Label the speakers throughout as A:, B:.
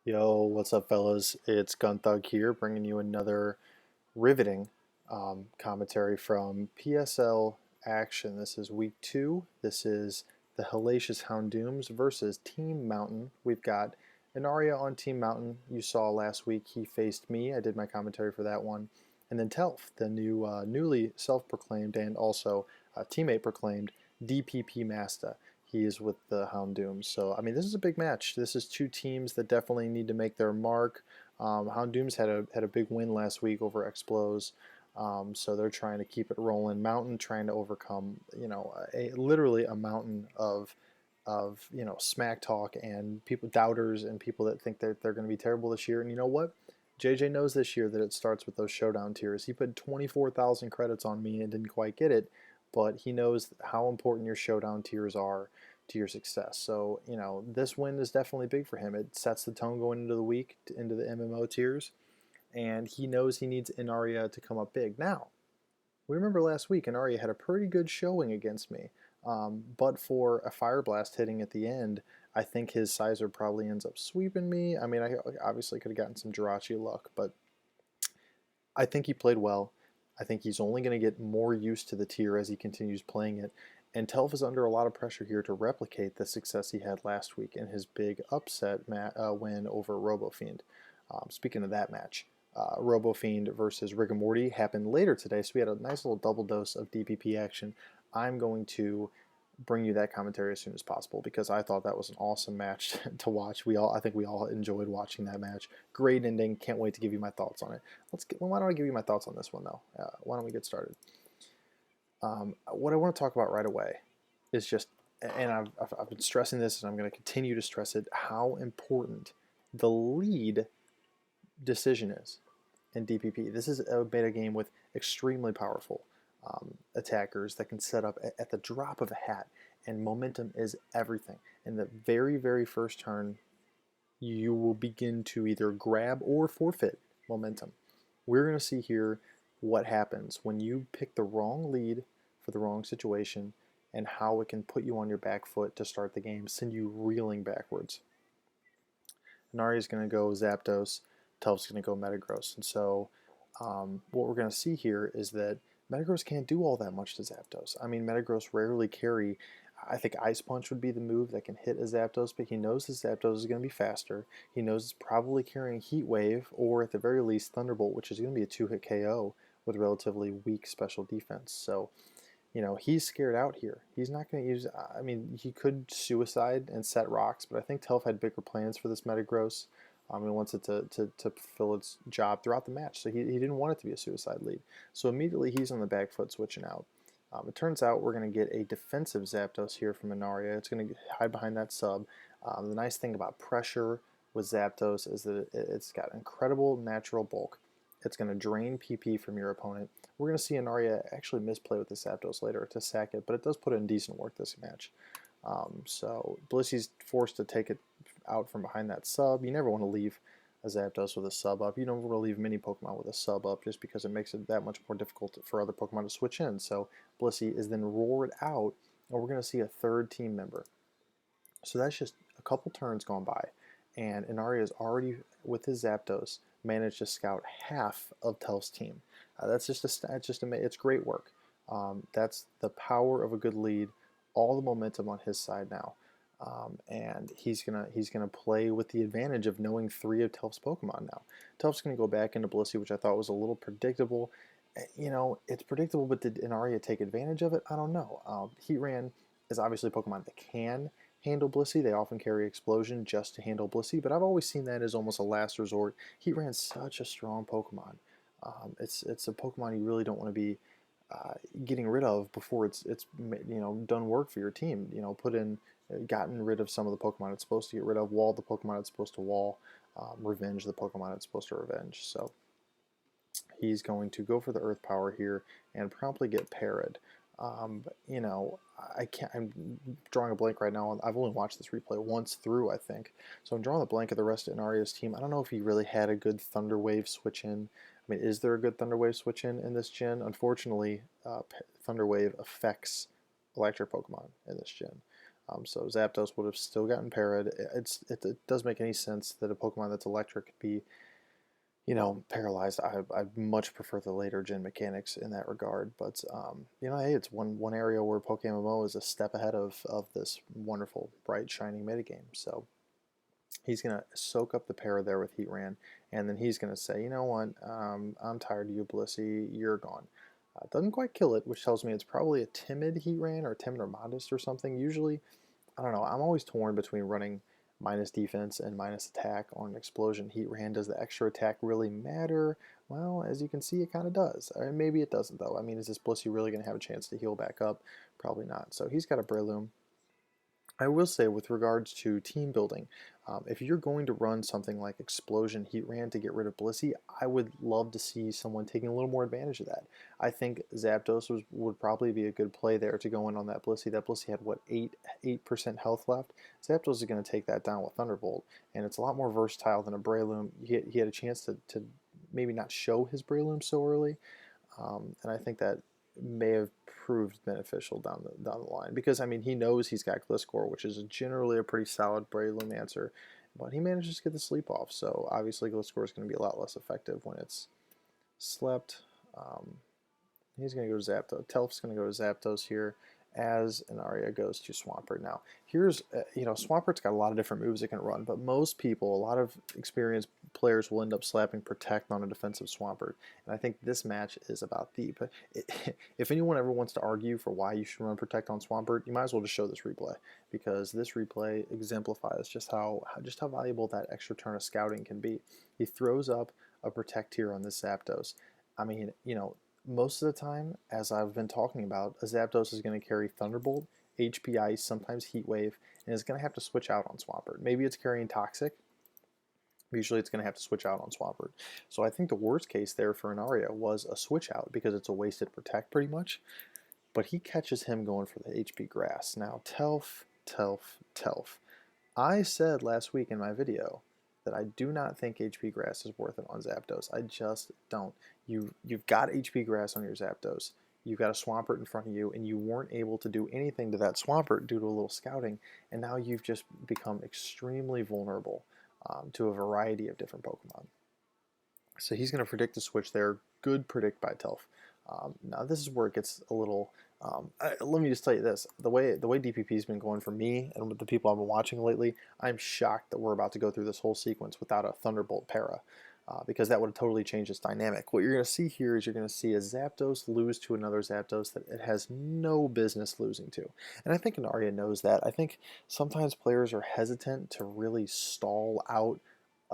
A: Yo, what's up, fellas? It's Gun Thug here, bringing you another riveting commentary from PSL action. This is week two. This is the Hellacious Houndooms versus Team Mountain. We've got Inaria on Team Mountain. You saw last week he faced me. I did my commentary for that one. And then Telf, the newly self-proclaimed and also teammate proclaimed DPP Master. He is with the Houndooms. So, I mean, this is a big match. This is two teams that definitely need to make their mark. Houndooms had a big win last week over Explos, so they're trying to keep it rolling. Mountain trying to overcome, literally a mountain of smack talk and people doubters and people that think that they're going to be terrible this year. And you know what? JJ knows this year that it starts with those showdown tiers. He put 24,000 credits on me and didn't quite get it, but he knows how important your showdown tiers are to your success. So, this win is definitely big for him. It sets the tone going into the week, into the MMO tiers, and he knows he needs Inaria to come up big. Now, we remember last week Inaria had a pretty good showing against me, but for a Fire Blast hitting at the end, I think his Sizer probably ends up sweeping me. I mean, I obviously could have gotten some Jirachi luck, but I think he played well. I think he's only going to get more used to the tier as he continues playing it. And Telf is under a lot of pressure here to replicate the success he had last week in his big upset win over RoboFiend. Speaking of that match, RoboFiend versus Rigamorty happened later today, so we had a nice little double dose of DPP action. I'm going to bring you that commentary as soon as possible because I thought that was an awesome match to watch. I think we all enjoyed watching that match. Great ending. Can't wait to give you my thoughts on it. Why don't I give you my thoughts on this one though? Why don't we get started? What I want to talk about right away is just, and I've been stressing this, and I'm going to continue to stress it, how important the lead decision is in DPP. This is a beta game with extremely powerful attackers that can set up at the drop of a hat, and momentum is everything. In the very, very first turn, you will begin to either grab or forfeit momentum. We're going to see here what happens when you pick the wrong lead for the wrong situation and how it can put you on your back foot to start the game, send you reeling backwards. Nari is going to go Zapdos, Telf's going to go Metagross. And so what we're going to see here is that Metagross can't do all that much to Zapdos. I mean, Metagross rarely carry. I think Ice Punch would be the move that can hit a Zapdos, but he knows the Zapdos is going to be faster. He knows it's probably carrying Heat Wave, or at the very least Thunderbolt, which is going to be a two-hit KO with relatively weak special defense. So, he's scared out here. He's not going to use. I mean, he could suicide and set rocks, but I think Telf had bigger plans for this Metagross. He wants it to fulfill its job throughout the match, so he didn't want it to be a suicide lead. So immediately he's on the back foot switching out. It turns out we're going to get a defensive Zapdos here from Inaria. It's going to hide behind that sub. The nice thing about pressure with Zapdos is that it's got incredible natural bulk. It's going to drain PP from your opponent. We're going to see Inaria actually misplay with the Zapdos later to sack it, but it does put in decent work this match. So Blissy's forced to take it out from behind that sub. You never want to leave a Zapdos with a sub up. You don't want to leave many Pokemon with a sub up just because it makes it that much more difficult for other Pokemon to switch in. So Blissey is then roared out, and we're going to see a third team member. So that's just a couple turns gone by, and Inaria is already, with his Zapdos, managed to scout half of Telf's team. It's great work. That's the power of a good lead. All the momentum on his side now. And he's gonna play with the advantage of knowing three of Telf's Pokemon now. Telf's gonna go back into Blissey, which I thought was a little predictable. It's predictable, but did Inaria take advantage of it? I don't know. Heatran is obviously a Pokemon that can handle Blissey. They often carry Explosion just to handle Blissey, but I've always seen that as almost a last resort. Heatran's such a strong Pokemon. It's a Pokemon you really don't want to be getting rid of before it's done work for your team. Gotten rid of some of the Pokemon it's supposed to get rid of, walled the Pokemon it's supposed to wall, revenge the Pokemon it's supposed to revenge. So he's going to go for the Earth Power here and promptly get parried. I can't. I'm drawing a blank right now. I've only watched this replay once through, I think. So I'm drawing a blank of the rest of Inaria's team. I don't know if he really had a good Thunder Wave switch in. I mean, is there a good Thunder Wave switch in this gen? Unfortunately, Thunder Wave affects Electric Pokemon in this gen. So Zapdos would have still gotten parried. It does make any sense that a Pokemon that's electric could be, paralyzed. I much prefer the later gen mechanics in that regard. But hey, it's one area where Pokemon is a step ahead of this wonderful, bright, shining metagame. So he's gonna soak up the para there with Heatran, and then he's gonna say, you know what, I'm tired of you, Blissey. You're gone. Doesn't quite kill it, which tells me it's probably a timid Heatran or timid or modest or something. Usually, I don't know. I'm always torn between running minus defense and minus attack on an explosion Heatran. Does the extra attack really matter? Well, as you can see, it kind of does. Maybe it doesn't, though. I mean, is this Blissey really going to have a chance to heal back up? Probably not. So he's got a Breloom. I will say, with regards to team building, if you're going to run something like Explosion Heatran to get rid of Blissey, I would love to see someone taking a little more advantage of that. I think Zapdos would probably be a good play there to go in on that Blissey. That Blissey had, what, 8% health left? Zapdos is going to take that down with Thunderbolt, and it's a lot more versatile than a Breloom. He had a chance to maybe not show his Breloom so early, and I think that may have proved beneficial down the line, because I mean, he knows he's got Gliscor, which is generally a pretty solid Breloom answer, but he manages to get the sleep off. So obviously Gliscor is going to be a lot less effective when it's slept. He's going to go to Zapdos. Telf's going to go to Zapdos here as Inarin goes to Swampert. Now, here's, Swampert's got a lot of different moves it can run, but most people, a lot of experienced players will end up slapping Protect on a defensive Swampert. And I think this match is about the, but if anyone ever wants to argue for why you should run Protect on Swampert, you might as well just show this replay, because this replay exemplifies just how valuable that extra turn of scouting can be. He throws up a Protect here on this Zapdos. I mean, most of the time, as I've been talking about, a Zapdos is going to carry Thunderbolt, HP Ice, sometimes Heat Wave, and is going to have to switch out on Swampert. Maybe it's carrying Toxic. Usually it's going to have to switch out on Swampert. So I think the worst case there for Inarin was a switch out, because it's a wasted Protect pretty much. But he catches him going for the HP Grass. Now, Telf. I said last week in my video that I do not think HP Grass is worth it on Zapdos. I just don't. You've got HP Grass on your Zapdos. You've got a Swampert in front of you, and you weren't able to do anything to that Swampert due to a little scouting, and now you've just become extremely vulnerable to a variety of different Pokemon. So he's going to predict the switch there. Good predict by Telf. Now this is where it gets a little. Let me just tell you this: the way DPP has been going for me and with the people I've been watching lately, I'm shocked that we're about to go through this whole sequence without a Thunderbolt para, because that would have totally changed its dynamic. What you're going to see here is you're going to see a Zapdos lose to another Zapdos that it has no business losing to, and I think Inarin knows that. I think sometimes players are hesitant to really stall out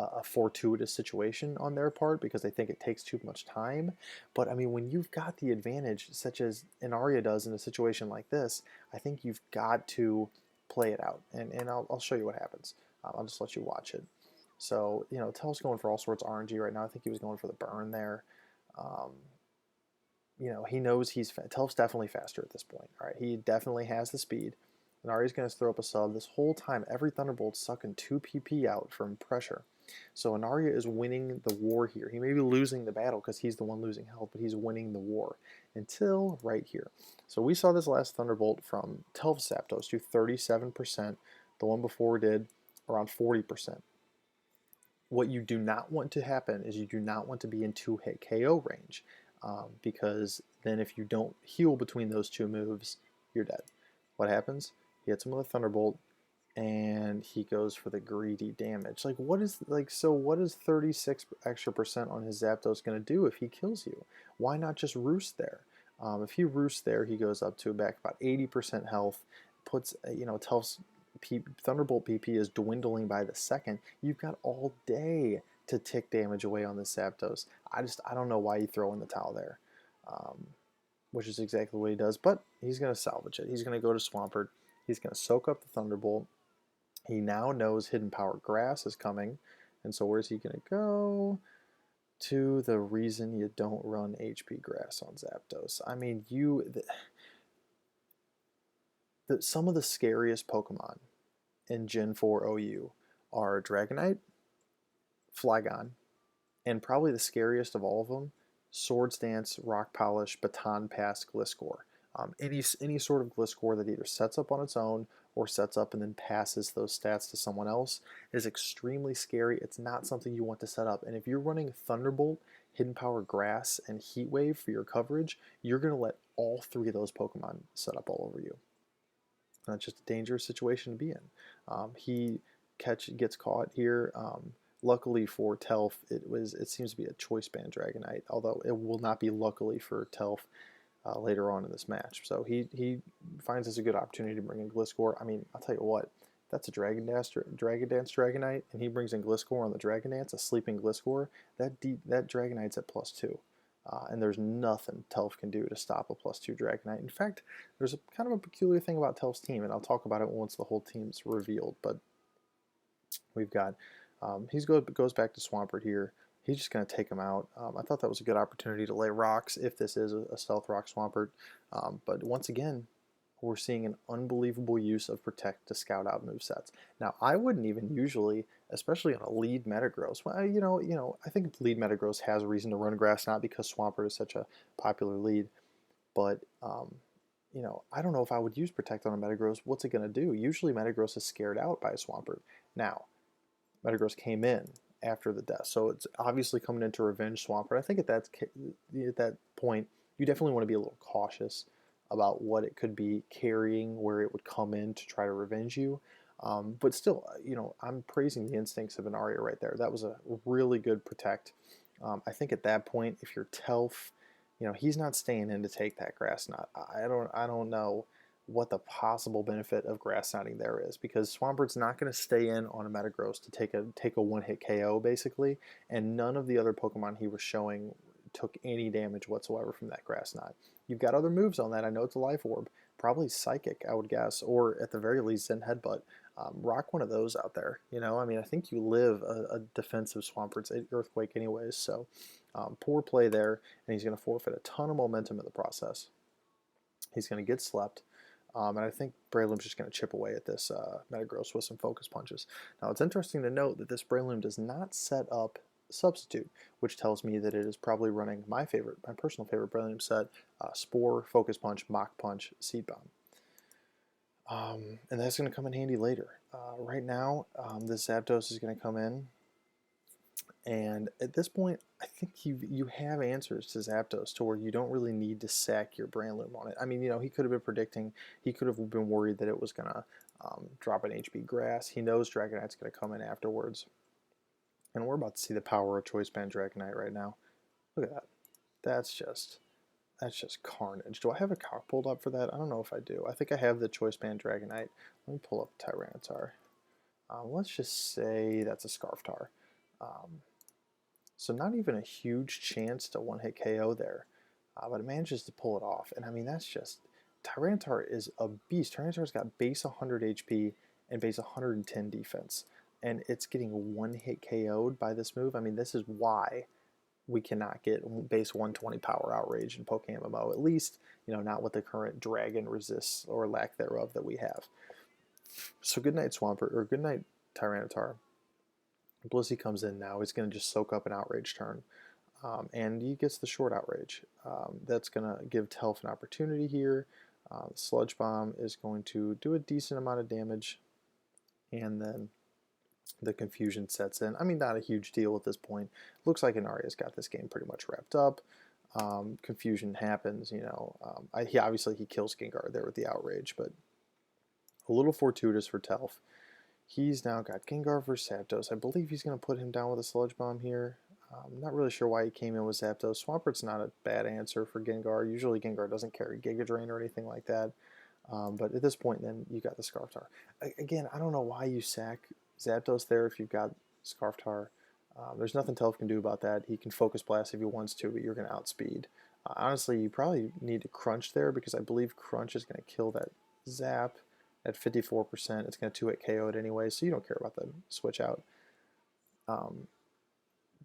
A: a fortuitous situation on their part because they think it takes too much time. But I mean, when you've got the advantage, such as Inarin does in a situation like this, I think you've got to play it out. And I'll show you what happens. I'll just let you watch it. So, Telf's going for all sorts of RNG right now. I think he was going for the burn there. He knows Telf's definitely faster at this point. All right, he definitely has the speed. And Ari's going to throw up a sub. This whole time, every Thunderbolt's sucking 2 PP out from pressure. So Inarin is winning the war here. He may be losing the battle because he's the one losing health, but he's winning the war until right here. So we saw this last Thunderbolt from Telf Zapdos do 37%. The one before did around 40%. What you do not want to happen is you do not want to be in 2-hit KO range, because then if you don't heal between those two moves, you're dead. What happens? He hits him with a Thunderbolt, and he goes for the greedy damage. What is 36 extra percent on his Zapdos going to do if he kills you? Why not just roost there? If he roosts there, he goes up to back about 80% health. Puts Telf's Thunderbolt PP is dwindling by the second. You've got all day to tick damage away on this Zapdos. I don't know why you throw in the towel there, which is exactly what he does. But he's going to salvage it. He's going to go to Swampert. He's going to soak up the Thunderbolt. He now knows Hidden Power Grass is coming, and so where's he going to go? To the reason you don't run HP Grass on Zapdos. I mean, some of the scariest Pokemon in Gen 4 OU are Dragonite, Flygon, and probably the scariest of all of them, Swords Dance, Rock Polish, Baton Pass, Gliscor. Any sort of Gliscor that either sets up on its own or sets up and then passes those stats to someone else is extremely scary. It's not something you want to set up. And if you're running Thunderbolt, Hidden Power Grass, and Heat Wave for your coverage, you're going to let all three of those Pokemon set up all over you. And that's just a dangerous situation to be in. He gets caught here. Luckily for Telf, it seems to be a Choice Band Dragonite, although it will not be luckily for Telf later on in this match. So he finds this a good opportunity to bring in Gliscor. I mean, I'll tell you what, that's a Dragon Dance Dragonite, and he brings in Gliscor on the Dragon Dance, a sleeping Gliscor. That Dragonite's at +2. And there's nothing Telf can do to stop a +2 Dragonite. In fact, there's a kind of a peculiar thing about Telf's team, and I'll talk about it once the whole team's revealed. But we've got, he goes back to Swampert here. He's just going to take him out. I thought that was a good opportunity to lay rocks if this is a Stealth Rock Swampert. But once again, we're seeing an unbelievable use of Protect to scout out movesets. Now, I wouldn't even usually, especially on a lead Metagross, well, I think lead Metagross has a reason to run Grass, not because Swampert is such a popular lead, but I don't know if I would use Protect on a Metagross. What's it going to do? Usually Metagross is scared out by a Swampert. Now, Metagross came in after the death, so it's obviously coming in to revenge Swampert. I think at that point, you definitely want to be a little cautious about what it could be carrying, where it would come in to try to revenge you. But still, I'm praising the instincts of an Aria right there. That was a really good Protect. I think at that point, if you're Telf, he's not staying in to take that Grass Knot. I don't know what the possible benefit of Grass Knotting there is, because Swampert's not going to stay in on a Metagross to take a one-hit KO basically, and none of the other Pokemon he was showing took any damage whatsoever from that Grass Knot. You've got other moves on that. I know it's a Life Orb, probably Psychic, I would guess, or at the very least Zen Headbutt. Rock one of those out there. I mean, I think you live a defensive Swampert's Earthquake anyways, so poor play there, and he's going to forfeit a ton of momentum in the process. He's going to get slept. And I think Breloom's just going to chip away at this Metagross with some Focus Punches. Now, it's interesting to note that this Breloom does not set up Substitute, which tells me that it is probably running my personal favorite Breloom set, Spore, Focus Punch, Mach Punch, Seed Bomb. And that's going to come in handy later. Right now, this Zapdos is going to come in, and at this point, I think you have answers to Zapdos to where you don't really need to sack your Breloom on it. I mean, he could have been predicting, he could have been worried that it was going to drop an HP Grass. He knows Dragonite's going to come in afterwards. And we're about to see the power of Choice Band Dragonite right now. Look at that. That's just carnage. Do I have a cock pulled up for that? I don't know if I do. I think I have the Choice Band Dragonite. Let me pull up Tyranitar. Let's just say that's a Scarftar. So not even a huge chance to one-hit KO there. But it manages to pull it off. And I mean, that's just... Tyranitar is a beast. Tyranitar's got base 100 HP and base 110 defense. And it's getting one-hit KO'd by this move. I mean, this is why we cannot get base 120 power outrage in Pokemon MMO. At least, not with the current Dragon resists or lack thereof that we have. So good night, Swampert, or good night, Tyranitar. Blissey comes in now. He's going to just soak up an outrage turn. And he gets the short outrage. That's going to give Telf an opportunity here. The Sludge Bomb is going to do a decent amount of damage. And then the confusion sets in. I mean, not a huge deal at this point. Looks like Inari's got this game pretty much wrapped up. Confusion happens, obviously he kills Gengar there with the outrage, but a little fortuitous for Telf. He's now got Gengar versus Zapdos. I believe he's going to put him down with a Sludge Bomb here. I'm not really sure why he came in with Zapdos. Swampert's not a bad answer for Gengar. Usually Gengar doesn't carry Giga Drain or anything like that. But at this point, then, you got the Scarftar. Again, I don't know why you sack Zapdos there if you've got Scarftar. There's nothing Telf can do about that. He can Focus Blast if he wants to, but you're going to outspeed. Honestly, you probably need to Crunch there because I believe Crunch is going to kill that Zap at 54%. It's going to 2-hit KO it anyway, so you don't care about the switch out.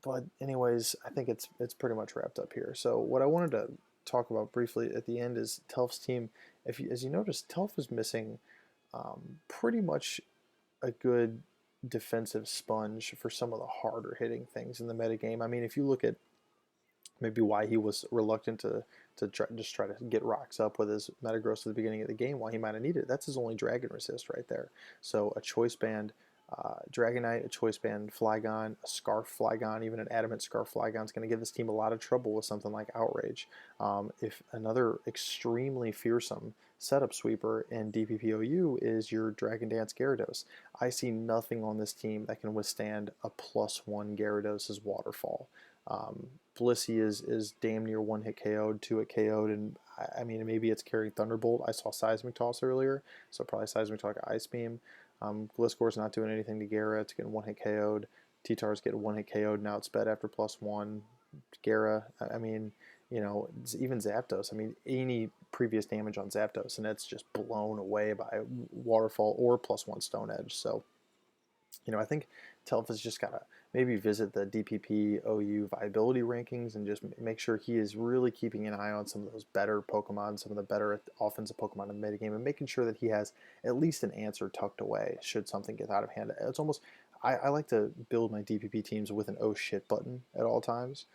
A: But anyways, I think it's pretty much wrapped up here. So what I wanted to talk about briefly at the end is Telf's team. As you notice, Telf is missing pretty much a good defensive sponge for some of the harder hitting things in the metagame. I mean, if you look at maybe why he was reluctant to try to get rocks up with his Metagross at the beginning of the game while he might have needed it. That's his only Dragon Resist right there. So a Choice Band Dragonite, a Choice Band Flygon, a Scarf Flygon, even an Adamant Scarf Flygon is going to give this team a lot of trouble with something like Outrage. If another extremely fearsome setup sweeper in DPPOU is your Dragon Dance Gyarados, I see nothing on this team that can withstand a +1 Gyarados' Waterfall. Blissey is damn near one hit KO'd, 2 hit KO'd, and I mean maybe it's carrying Thunderbolt. I saw Seismic Toss earlier, so probably Seismic Toss like Ice Beam. Gliscor's not doing anything to Gara. It's getting one hit KO'd. T-Tar's getting one hit KO'd. Now it's sped after +1. Gara, I mean, you know, even Zapdos. I mean, any previous damage on Zapdos, and it's just blown away by Waterfall or +1 Stone Edge. So, you know, I think Telf has just got to maybe visit the DPP OU viability rankings and just make sure he is really keeping an eye on some of those better Pokemon, some of the better offensive Pokemon in the metagame, and making sure that he has at least an answer tucked away should something get out of hand. It's almost, I like to build my DPP teams with an oh shit button at all times.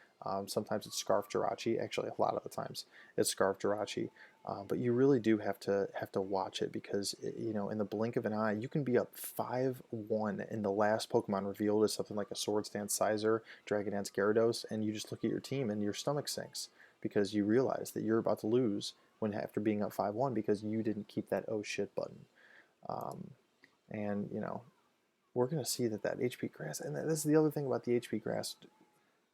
A: Sometimes it's Scarf Jirachi. Actually, a lot of the times it's Scarf Jirachi. But you really do have to watch it because you know in the blink of an eye you can be up 5-1 and the last Pokemon revealed is something like a Swords Dance Sizer, Dragon Dance Gyarados, and you just look at your team and your stomach sinks because you realize that you're about to lose when after being up 5-1 because you didn't keep that oh shit button. And you know we're gonna see that HP Grass, and this is the other thing about the HP Grass.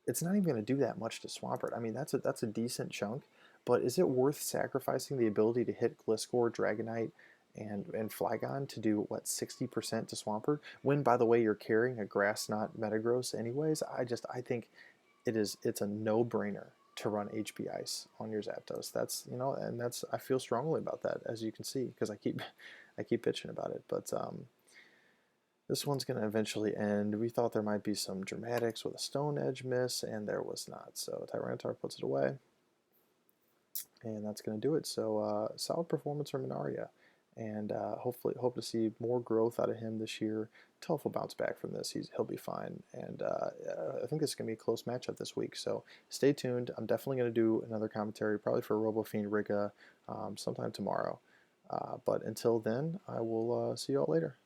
A: It's not even going to do that much to Swampert. I mean, that's a decent chunk, but is it worth sacrificing the ability to hit Gliscor, Dragonite, and Flygon to do what 60% to Swampert? When, by the way, you're carrying a Grass Knot Metagross anyways. I think it's a no-brainer to run HP Ice on your Zapdos. That's and that's I feel strongly about that, as you can see, because I keep bitching about it, but this one's going to eventually end. We thought there might be some dramatics with a Stone Edge miss, and there was not. So Tyranitar puts it away, and that's going to do it. So solid performance from Minaria, and hopefully hope to see more growth out of him this year. Telf will bounce back from this. He'll be fine, and I think this is going to be a close matchup this week. So stay tuned. I'm definitely going to do another commentary, probably for RoboFiend Riga sometime tomorrow. But until then, I will see you all later.